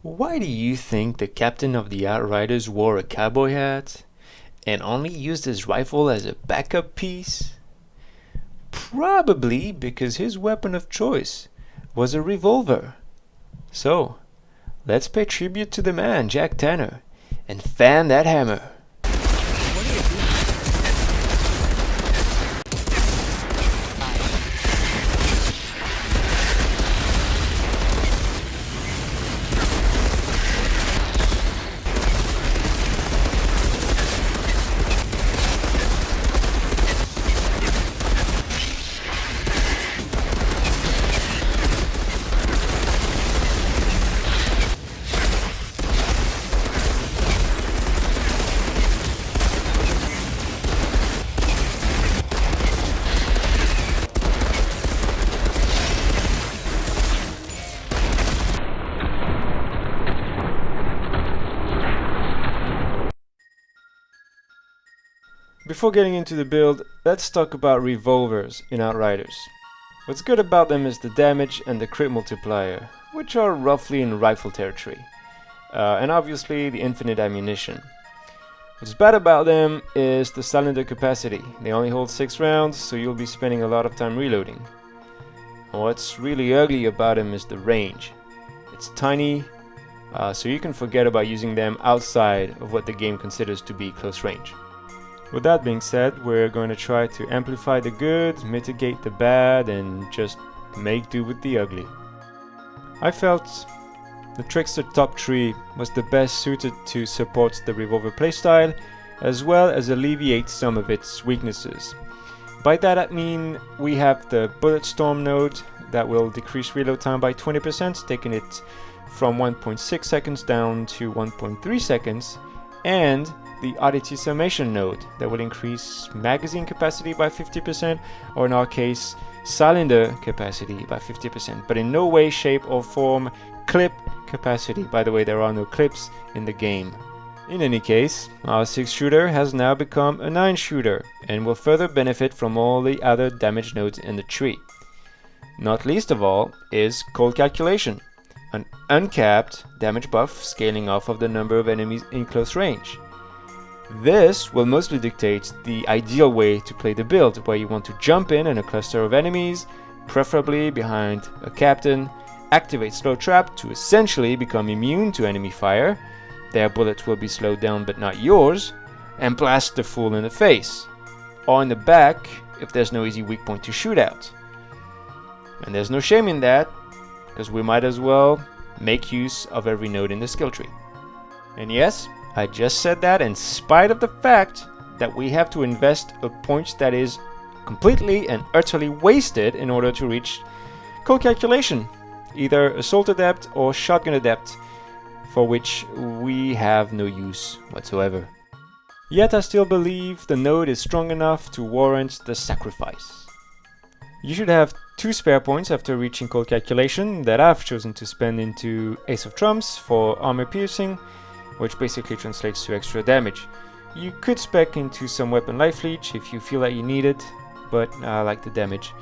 Why do you think the captain of the Outriders wore a cowboy hat and only used his rifle as a backup piece? Probably because his weapon of choice was a revolver. So, let's pay tribute to the man, Jack Tanner, and fan that hammer. Before getting into the build, let's talk about revolvers in Outriders. What's good about them is the damage and the crit multiplier, which are roughly in rifle territory, and obviously the infinite ammunition. What's bad about them is the cylinder capacity. They only hold 6 rounds, so you'll be spending a lot of time reloading. And what's really ugly about them is the range. It's tiny, so you can forget about using them outside of what the game considers to be close range. With that being said, we're going to try to amplify the good, mitigate the bad, and just make do with the ugly. I felt the Trickster top tree was the best suited to support the revolver playstyle, as well as alleviate some of its weaknesses. By that I mean we have the Bullet Storm node that will decrease reload time by 20%, taking it from 1.6 seconds down to 1.3 seconds, and the Oddity Summation node that will increase magazine capacity by 50%, or in our case, cylinder capacity by 50%, but in no way, shape or form clip capacity. By the way, there are no clips in the game. In any case, our 6-shooter has now become a 9-shooter and will further benefit from all the other damage nodes in the tree. Not least of all is Cold Calculation, an uncapped damage buff scaling off of the number of enemies in close range. This will mostly dictate the ideal way to play the build, where you want to jump in a cluster of enemies, preferably behind a captain, activate Slow Trap to essentially become immune to enemy fire, their bullets will be slowed down but not yours, and blast the fool in the face, or in the back if there's no easy weak point to shoot out. And there's no shame in that, because we might as well make use of every node in the skill tree. And yes, I just said that in spite of the fact that we have to invest a point that is completely and utterly wasted in order to reach Cold Calculation, either Assault Adept or Shotgun Adept, for which we have no use whatsoever. Yet I still believe the node is strong enough to warrant the sacrifice. You should have 2 spare points after reaching Cold Calculation that I've chosen to spend into Ace of Trumps for armor piercing, which basically translates to extra damage. You could spec into some weapon life leech if you feel that you need it, but I like the damage.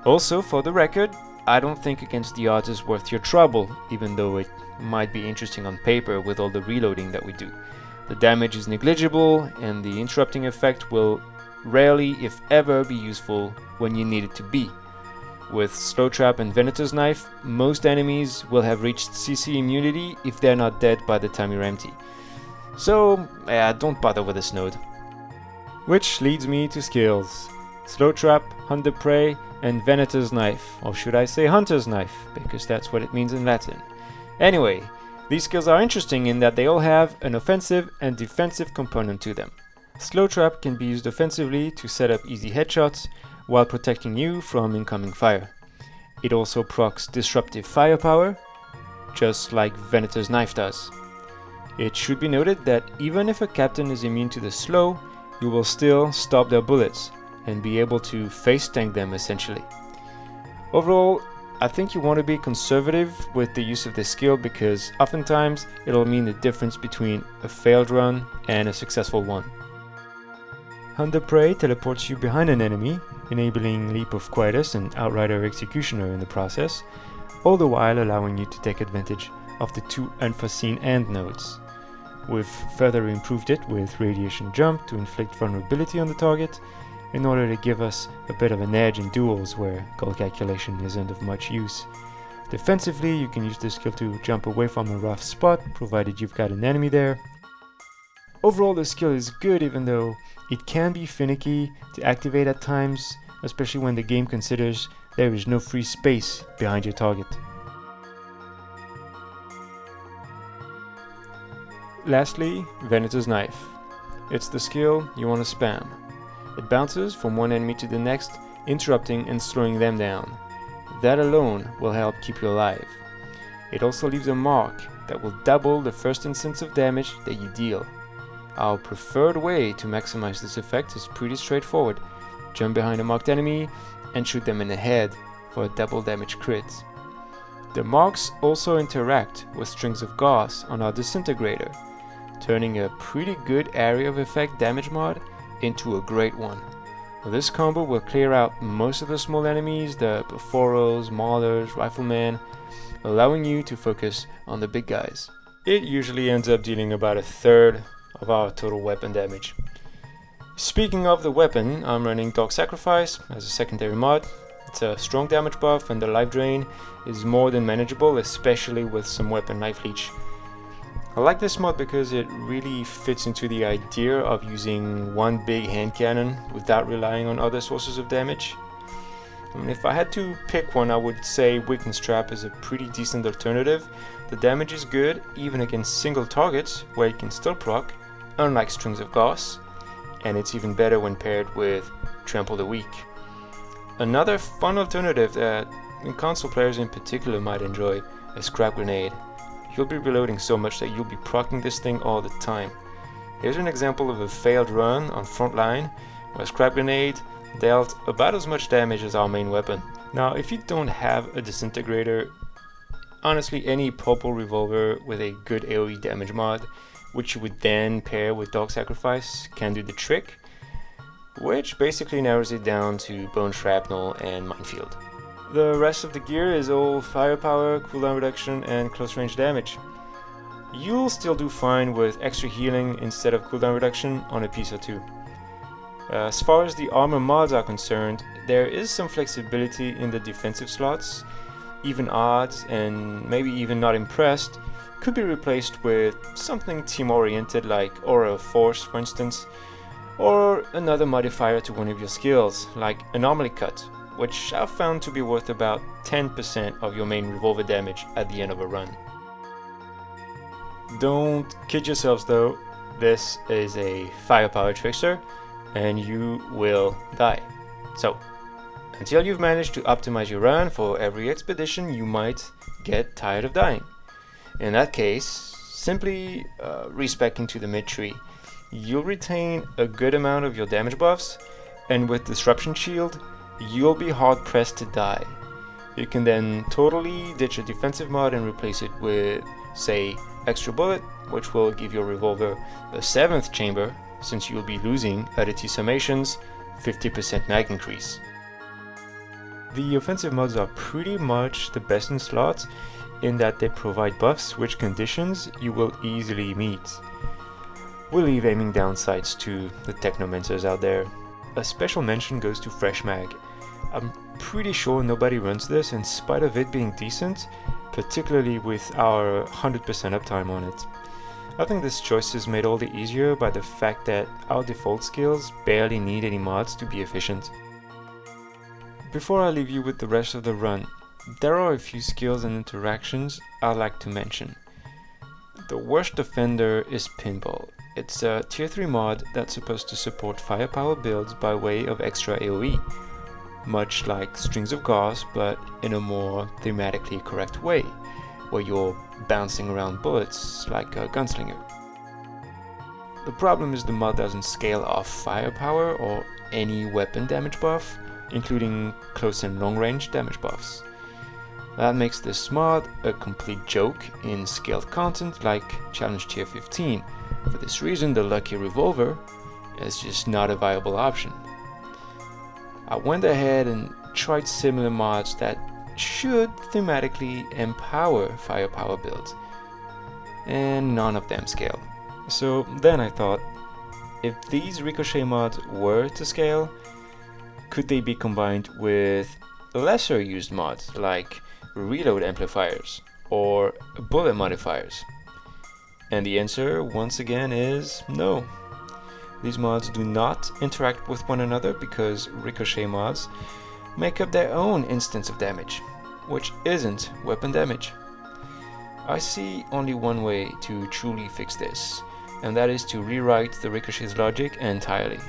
Also, for the record, I don't think Against the Odds is worth your trouble, even though it might be interesting on paper with all the reloading that we do. The damage is negligible, and the interrupting effect will rarely, if ever, be useful when you need it to be. With Slow Trap and Venator's Knife, most enemies will have reached CC immunity if they're not dead by the time you're empty. So, don't bother with this node. Which leads me to skills. Slow Trap, Hunt the Prey, and Venator's Knife, or should I say Hunter's Knife, because that's what it means in Latin. Anyway, these skills are interesting in that they all have an offensive and defensive component to them. Slow Trap can be used offensively to set up easy headshots, while protecting you from incoming fire. It also procs Disruptive Firepower, just like Venator's Knife does. It should be noted that even if a captain is immune to the slow, you will still stop their bullets and be able to face tank them essentially. Overall, I think you want to be conservative with the use of this skill because oftentimes it'll mean the difference between a failed run and a successful one. Hunt the Prey teleports you behind an enemy, enabling Leap of Quietus and Outrider Executioner in the process, all the while allowing you to take advantage of the two unforeseen end nodes. We've further improved it with Radiation Jump to inflict vulnerability on the target, in order to give us a bit of an edge in duels where gold calculation isn't of much use. Defensively, you can use this skill to jump away from a rough spot, provided you've got an enemy there. Overall, the skill is good, even though it can be finicky to activate at times, especially when the game considers there is no free space behind your target. Lastly, Venator's Knife. It's the skill you want to spam. It bounces from one enemy to the next, interrupting and slowing them down. That alone will help keep you alive. It also leaves a mark that will double the first instance of damage that you deal. Our preferred way to maximize this effect is pretty straightforward. Jump behind a marked enemy and shoot them in the head for a double damage crit. The marks also interact with strings of gauze on our disintegrator, turning a pretty good area of effect damage mod into a great one. This combo will clear out most of the small enemies, the Perforos, Maulers, Riflemen, allowing you to focus on the big guys. It usually ends up dealing about a third of our total weapon damage. Speaking of the weapon, I'm running Dark Sacrifice as a secondary mod. It's a strong damage buff and the life drain is more than manageable, especially with some weapon life leech. I like this mod because it really fits into the idea of using one big hand cannon without relying on other sources of damage. If I had to pick one, I would say Weakness Trap is a pretty decent alternative. The damage is good even against single targets where it can still proc, unlike Strings of Gauze, and it's even better when paired with Trample the Weak. Another fun alternative that console players in particular might enjoy is Scrap Grenade. You'll be reloading so much that you'll be proccing this thing all the time. Here's an example of a failed run on Frontline where Scrap Grenade dealt about as much damage as our main weapon. Now, if you don't have a disintegrator, honestly any purple revolver with a good AoE damage mod, which you would then pair with Dark Sacrifice, can do the trick, which basically narrows it down to Bone Shrapnel and Minefield. The rest of the gear is all firepower, cooldown reduction, and close range damage. You'll still do fine with extra healing instead of cooldown reduction on a piece or two. As far as the armor mods are concerned, there is some flexibility in the defensive slots. Even odds, and maybe even not impressed, could be replaced with something team-oriented like Aura of Force, for instance, or another modifier to one of your skills, like Anomaly Cut, which I've found to be worth about 10% of your main revolver damage at the end of a run. Don't kid yourselves though, this is a firepower trickster, and you will die. So, until you've managed to optimize your run for every expedition, you might get tired of dying. In that case, simply respecing to the mid-tree, you'll retain a good amount of your damage buffs, and with Disruption Shield, you'll be hard pressed to die. You can then totally ditch a defensive mod and replace it with, say, Extra Bullet, which will give your revolver a 7th chamber, since you'll be losing at its summations 50% mag increase. The offensive mods are pretty much the best in slots in that they provide buffs which conditions you will easily meet. We'll leave aiming downsides to the technomancers out there. A special mention goes to Fresh Mag. I'm pretty sure nobody runs this in spite of it being decent, particularly with our 100% uptime on it. I think this choice is made all the easier by the fact that our default skills barely need any mods to be efficient. Before I leave you with the rest of the run, there are a few skills and interactions I'd like to mention. The worst offender is Pinball. It's a tier 3 mod that's supposed to support firepower builds by way of extra AoE, much like Strings of Gauze, but in a more thematically correct way, where you're bouncing around bullets like a gunslinger. The problem is the mod doesn't scale off firepower or any weapon damage buff, including close and long range damage buffs. That makes this mod a complete joke in scaled content like Challenge Tier 15. For this reason, the lucky revolver is just not a viable option. I went ahead and tried similar mods that should thematically empower firepower builds, and none of them scale. So then I thought, if these ricochet mods were to scale, could they be combined with lesser used mods like reload amplifiers or bullet modifiers? And the answer once again is no. These mods do not interact with one another because ricochet mods make up their own instance of damage, which isn't weapon damage. I see only one way to truly fix this, and that is to rewrite the ricochet's logic entirely.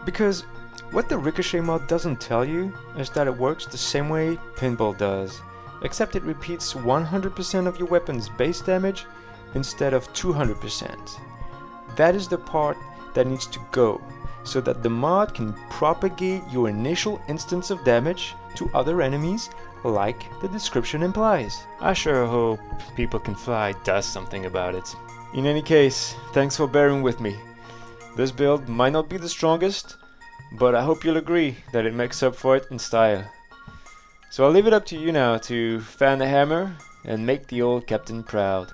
Because what the ricochet mod doesn't tell you is that it works the same way pinball does, except it repeats 100% of your weapon's base damage instead of 200%. That is the part that needs to go, so that the mod can propagate your initial instance of damage to other enemies like the description implies. I sure hope People Can Fly does something about it. In any case, thanks for bearing with me. This build might not be the strongest, but I hope you'll agree that it makes up for it in style. So I'll leave it up to you now to fan the hammer and make the old captain proud.